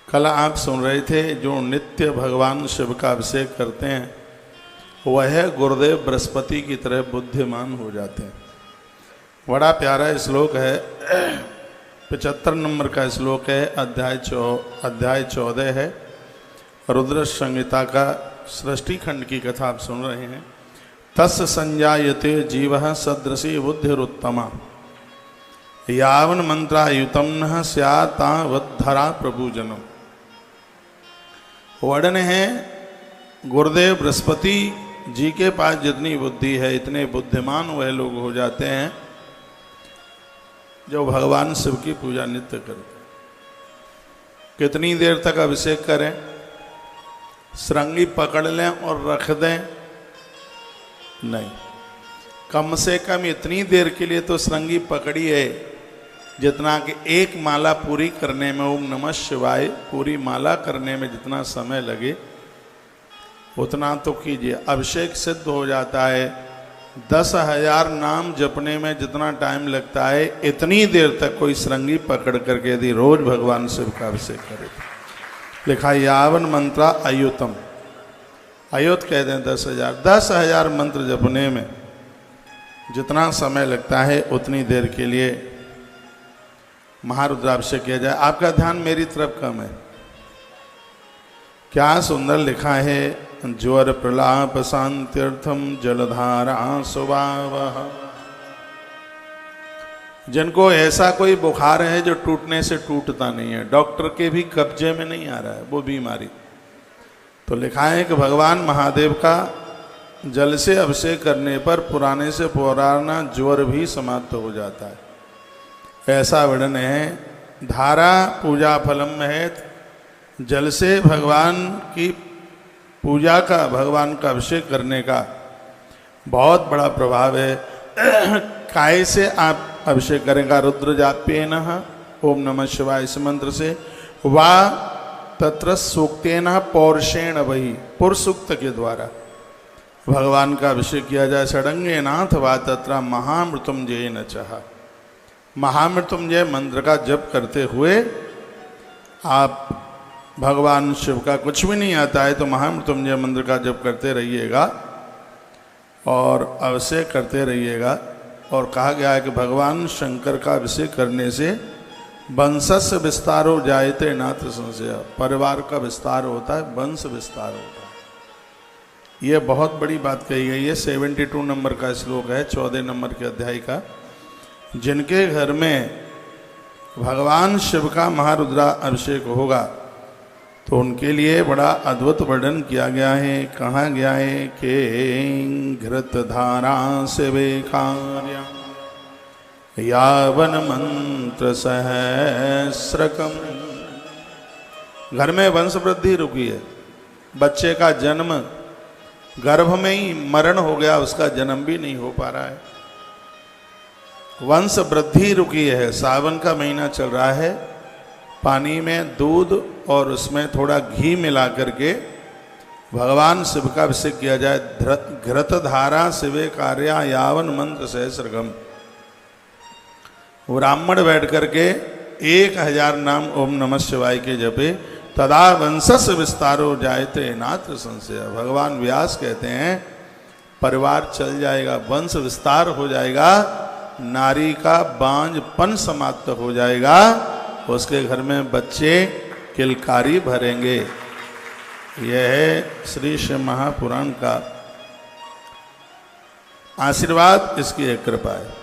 कल आप सुन रहे थे, जो नित्य भगवान शिव का अभिषेक करते हैं वह गुरुदेव बृहस्पति की तरह बुद्धिमान हो जाते हैं। बड़ा प्यारा श्लोक है, 75 नंबर का श्लोक है, अध्याय 14 है, रुद्र संहिता का सृष्टि खंड की कथा आप सुन रहे हैं। तस् संजायते जीवः सदृशी बुद्धिरुत्तमा यावन मंत्रायुतम न स्यात् तावद्धरा प्रभुजनम। वर्णन है, गुरुदेव बृहस्पति जी के पास जितनी बुद्धि है इतने बुद्धिमान वह लोग हो जाते हैं जो भगवान शिव की पूजा नित्य करते हैं। कितनी देर तक अभिषेक करें? श्रृंगी पकड़ लें और रख दें? नहीं, कम से कम इतनी देर के लिए तो श्रृंगी पकड़िए जितना कि एक माला पूरी करने में, ओम नमः शिवाय पूरी माला करने में जितना समय लगे उतना तो कीजिए। अभिषेक सिद्ध हो जाता है। 10,000 नाम जपने में जितना टाइम लगता है इतनी देर तक कोई श्रृंगी पकड़ करके यदि रोज भगवान शिव का अभिषेक करे। लिखा यावन मंत्रा अयुतम, अयुत कहते हैं 10,000। 10,000 मंत्र जपने में जितना समय लगता है उतनी देर के लिए महारुद्राभिषेक किया जाए। आपका ध्यान मेरी तरफ कम है। क्या सुंदर लिखा है, ज्वर प्रलाप शांत्यर्थम जलधारा स्वभावः। जिनको ऐसा कोई बुखार है जो टूटने से टूटता नहीं है, डॉक्टर के भी कब्जे में नहीं आ रहा है वो बीमारी, तो लिखा है कि भगवान महादेव का जल से अभिषेक करने पर पुराने से पुराना ज्वर भी समाप्त हो जाता है, ऐसा वर्णन है। धारा पूजा फलम है, जल से भगवान की पूजा का, भगवान का अभिषेक करने का बहुत बड़ा प्रभाव है। काय से आप अभिषेक करेंगे? रुद्र जाप्येन ओम नमः शिवाय इस मंत्र से, वा तत्र सूक्तेन पौरुषेण, वही पुर सूक्त के द्वारा भगवान का अभिषेक किया जाए। षडंगे नाथ वा तत्र महामृत्युंजय न चाह। महामृत्युंजय मंत्र का जप करते हुए आप, भगवान शिव का कुछ भी नहीं आता है तो महामृत्युंजय मंत्र का जप करते रहिएगा और अभिषेक करते रहिएगा। और कहा गया है कि भगवान शंकर का अभिषेक करने से वंशस्य विस्तारो जायते नात्र संशय, परिवार का विस्तार होता है, वंश विस्तार होता है। ये बहुत बड़ी बात कही गई है। 72 नंबर का श्लोक है 14 नंबर के अध्याय का। जिनके घर में भगवान शिव का महारुद्रा अभिषेक होगा तो उनके लिए बड़ा अद्भुत वर्णन किया गया है। कहा गया है कि घृत धारा से वे कार्य यावन मंत्र सहस्रकम। घर में वंश वृद्धि रुकी है, बच्चे का जन्म गर्भ में ही मरण हो गया, उसका जन्म भी नहीं हो पा रहा है, वंश वृद्धि रुकी है। सावन का महीना चल रहा है, पानी में दूध और उसमें थोड़ा घी मिला करके भगवान शिव का अभिषेक किया जाए। घृत धारा शिवे कार्या यावन मंत्र सहस्रगम। ब्राह्मण बैठ करके 1000 नाम ओम नमः शिवाय के जपे, तदा वंशस्य विस्तारो जायते नात्र संशय। भगवान व्यास कहते हैं परिवार चल जाएगा, वंश विस्तार हो जाएगा, नारी का बांझपन समाप्त हो जाएगा, उसके घर में बच्चे किलकारी भरेंगे। यह है श्री शिव महापुराण का आशीर्वाद, इसकी एक कृपा है।